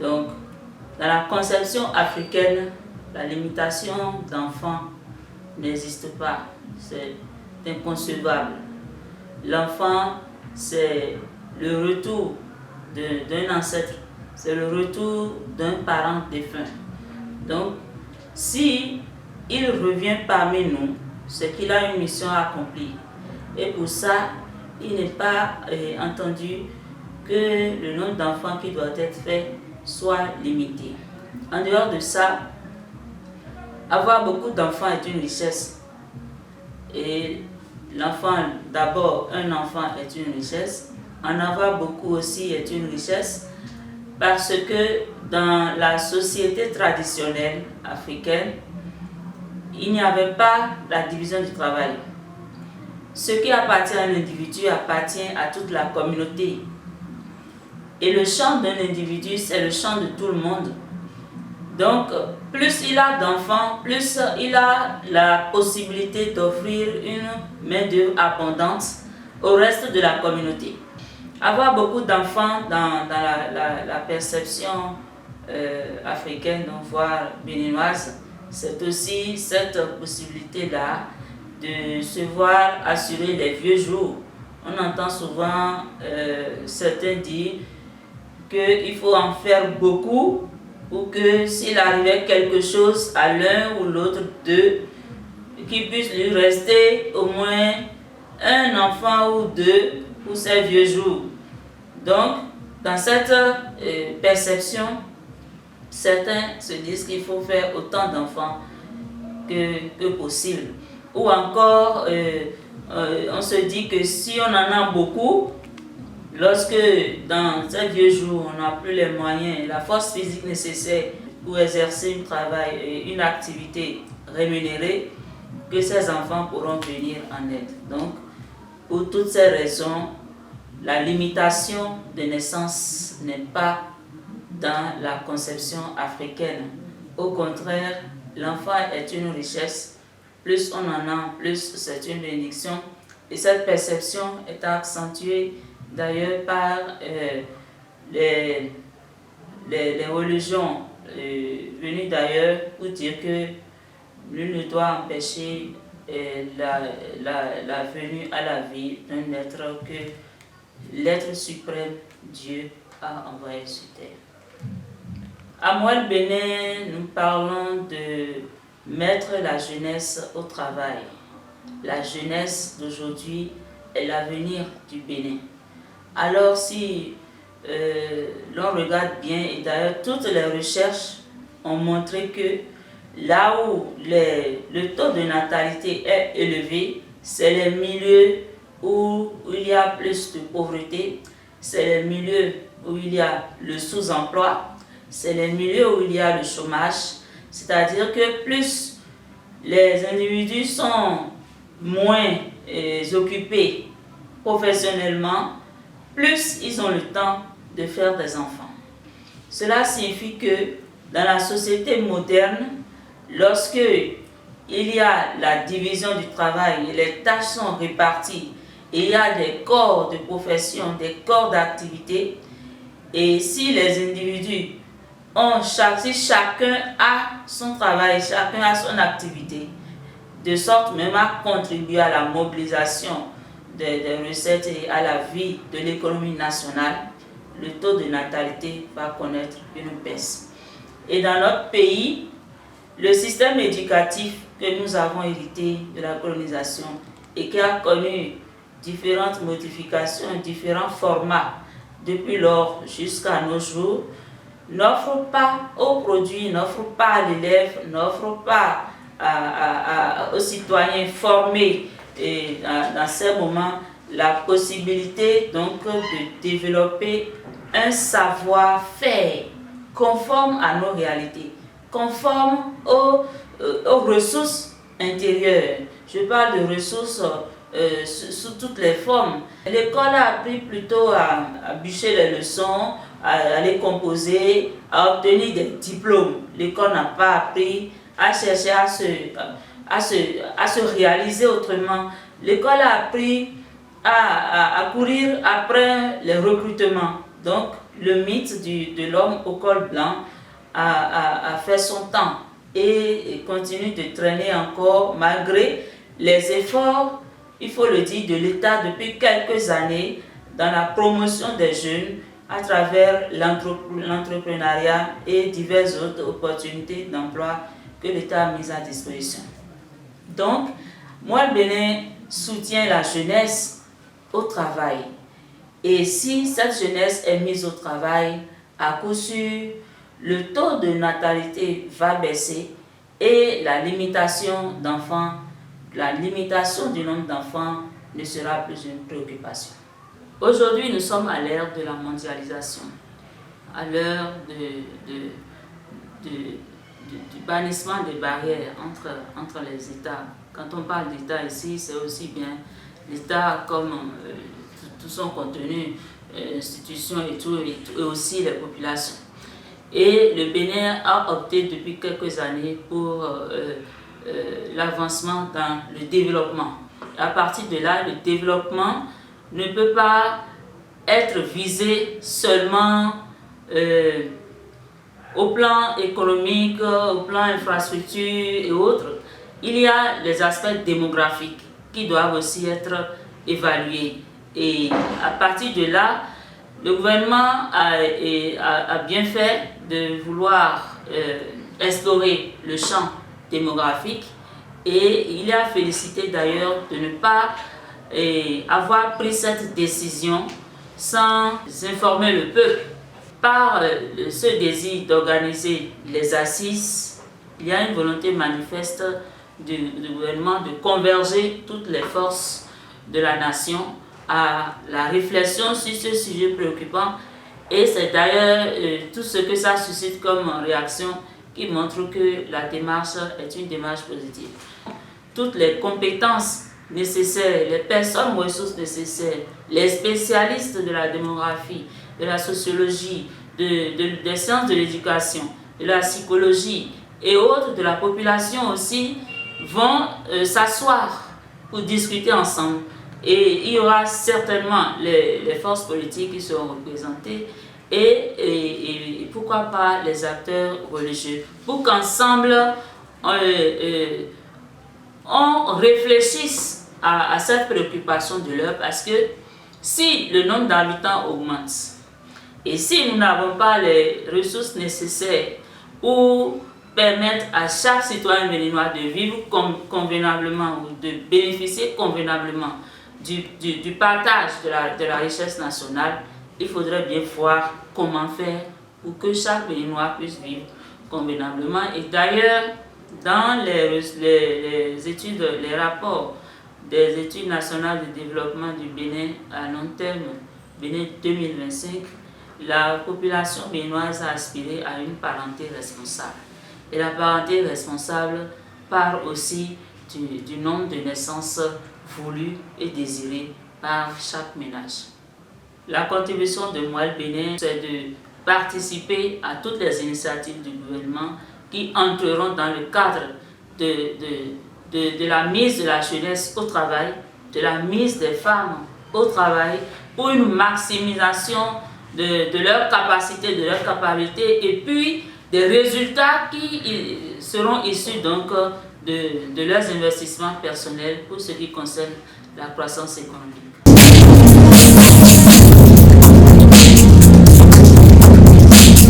Donc, dans la conception africaine, la limitation d'enfants n'existe pas, c'est inconcevable. L'enfant, c'est le retour d'un ancêtre, c'est le retour d'un parent défunt. Donc, si il revient parmi nous, c'est qu'il a une mission à accomplir. Et pour ça, il n'est pas entendu que le nombre d'enfants qui doit être fait soit limité. En dehors de ça, avoir beaucoup d'enfants est une richesse. Et l'enfant, d'abord, un enfant est une richesse. En avoir beaucoup aussi est une richesse parce que dans la société traditionnelle africaine, il n'y avait pas la division du travail. Ce qui appartient à un individu appartient à toute la communauté. Et le champ d'un individu, c'est le champ de tout le monde. Donc, plus il a d'enfants, plus il a la possibilité d'offrir une main-d'œuvre abondante au reste de la communauté. Avoir beaucoup d'enfants dans la perception africaine, voire béninoise, c'est aussi cette possibilité-là de se voir assurer les vieux jours. On entend souvent certains dire qu'il faut en faire beaucoup ou que s'il arrivait quelque chose à l'un ou l'autre d'eux, qu'il puisse lui rester au moins un enfant ou deux pour ses vieux jours. Donc, dans cette perception, certains se disent qu'il faut faire autant d'enfants que possible. Ou encore, on se dit que si on en a beaucoup, lorsque dans ces vieux jours, on n'a plus les moyens, la force physique nécessaire pour exercer un travail et une activité rémunérée, que ces enfants pourront venir en aide. Donc, pour toutes ces raisons, la limitation de naissance n'est pas dans la conception africaine. Au contraire, l'enfant est une richesse. Plus on en a, plus c'est une bénédiction. Et cette perception est accentuée d'ailleurs par les religions venues d'ailleurs pour dire que nul ne doit empêcher la venue à la vie d'un être que l'être suprême, Dieu, a envoyé sur terre. À Moelle Bénin, nous parlons de mettre la jeunesse au travail. La jeunesse d'aujourd'hui est l'avenir du Bénin. Alors si l'on regarde bien, et d'ailleurs toutes les recherches ont montré que là où le taux de natalité est élevé, c'est les milieux où il y a plus de pauvreté, c'est les milieux où il y a le sous-emploi, c'est les milieux où il y a le chômage. C'est-à-dire que plus les individus sont moins occupés professionnellement, plus ils ont le temps de faire des enfants. Cela signifie que dans la société moderne, lorsque il y a la division du travail et les tâches sont réparties, et il y a des corps de profession, des corps d'activité, et si les individus si chacun a son travail, chacun a son activité, de sorte même à contribuer à la mobilisation des recettes et à la vie de l'économie nationale, le taux de natalité va connaître une baisse. Et dans notre pays, le système éducatif que nous avons hérité de la colonisation et qui a connu différentes modifications, différents formats depuis lors jusqu'à nos jours, n'offre pas aux produits, n'offre pas à l'élève, n'offre pas aux citoyens formés et dans ces moments la possibilité donc de développer un savoir-faire conforme à nos réalités, conforme aux ressources intérieures. Je parle de ressources sous toutes les formes. L'école a appris plutôt à bûcher les leçons, à les composer, à obtenir des diplômes. L'école n'a pas appris à chercher à se réaliser autrement. L'école a appris à courir après les recrutements. Donc, le mythe de l'homme au col blanc a fait son temps et continue de traîner encore malgré les efforts, il faut le dire, de l'État depuis quelques années dans la promotion des jeunes à travers l'entrepreneuriat et diverses autres opportunités d'emploi que l'État a mises à disposition. Donc, Moelle Bénin soutient la jeunesse au travail. Et si cette jeunesse est mise au travail, à coup sûr, le taux de natalité va baisser et la limitation d'enfants, la limitation du nombre d'enfants ne sera plus une préoccupation. Aujourd'hui, nous sommes à l'ère de la mondialisation, à l'heure du bannissement des barrières entre les États. Quand on parle d'État ici, c'est aussi bien l'État comme tout son contenu, institutions et tout, et aussi les populations. Et le Bénin a opté depuis quelques années pour l'avancement dans le développement. À partir de là, le développement ne peut pas être visé seulement au plan économique, au plan infrastructure et autres. Il y a les aspects démographiques qui doivent aussi être évalués. Et à partir de là, le gouvernement a bien fait de vouloir explorer le champ démographique et il a félicité d'ailleurs de ne pas avoir pris cette décision sans informer le peuple. Par ce désir d'organiser les assises, il y a une volonté manifeste du gouvernement de converger toutes les forces de la nation à la réflexion sur ce sujet préoccupant et c'est d'ailleurs tout ce que ça suscite comme réaction qui montre que la démarche est une démarche positive. Toutes les compétences nécessaires, les personnes ressources nécessaires, les spécialistes de la démographie, de la sociologie, des sciences de l'éducation, de la psychologie et autres de la population aussi vont s'asseoir pour discuter ensemble. Et il y aura certainement les forces politiques qui seront représentées et pourquoi pas les acteurs religieux pour qu'ensemble on réfléchisse à cette préoccupation de l'heure parce que si le nombre d'habitants augmente et si nous n'avons pas les ressources nécessaires pour permettre à chaque citoyen béninois de vivre convenablement ou de bénéficier convenablement du partage de la richesse nationale, il faudrait bien voir comment faire pour que chaque Béninois puisse vivre convenablement. Et d'ailleurs, dans les études, les rapports des études nationales de développement du Bénin à long terme, Bénin 2025, la population béninoise a aspiré à une parenté responsable. Et la parenté responsable part aussi du nombre de naissances voulues et désirées par chaque ménage. La contribution de Moelle Bénin, c'est de participer à toutes les initiatives du gouvernement qui entreront dans le cadre de la mise de la jeunesse au travail, de la mise des femmes au travail pour une maximisation de leur capacité, de leur capacité et puis des résultats qui seront issus donc de leurs investissements personnels pour ce qui concerne la croissance économique.